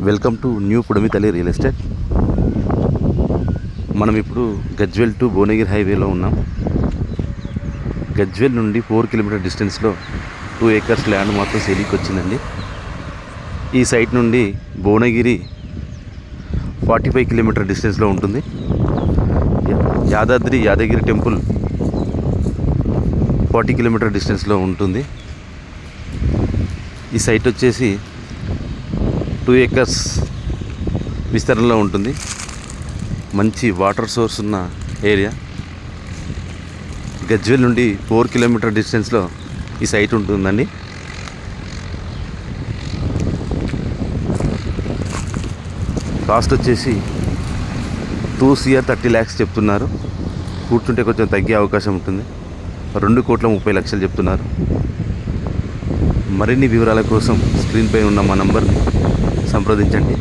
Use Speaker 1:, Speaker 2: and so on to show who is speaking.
Speaker 1: Welcome to new Pudamithalli real estate. మనం ఇప్పుడు Gajwel to Bhuvanagiri హైవేలో ఉన్నాం. గజ్వేల్ నుండి 4 కిలోమీటర్ డిస్టెన్స్లో 2 acres ల్యాండ్ మాత్రం సేలీకి వచ్చిందండి. ఈ సైట్ నుండి భువనగిరి 45 కిలోమీటర్ డిస్టెన్స్లో ఉంటుంది. యాదగిరి టెంపుల్ 40 కిలోమీటర్ డిస్టెన్స్లో ఉంటుంది. ఈ సైట్ వచ్చేసి 2 acres విస్తరణలో ఉంటుంది. మంచి వాటర్ సోర్స్ ఉన్న ఏరియా. గజ్వేల్ నుండి 4 కిలోమీటర్ డిస్టెన్స్లో ఈ సైట్ ఉంటుందండి. కాస్ట్ వచ్చేసి 2 crore 30 lakhs చెప్తున్నారు. కూర్చుంటే కొంచెం తగ్గే అవకాశం ఉంటుంది. 2,30,00,000 చెప్తున్నారు. మరిన్ని వివరాల కోసం స్క్రీన్ పై ఉన్న మా నంబర్ని సంప్రదించండి.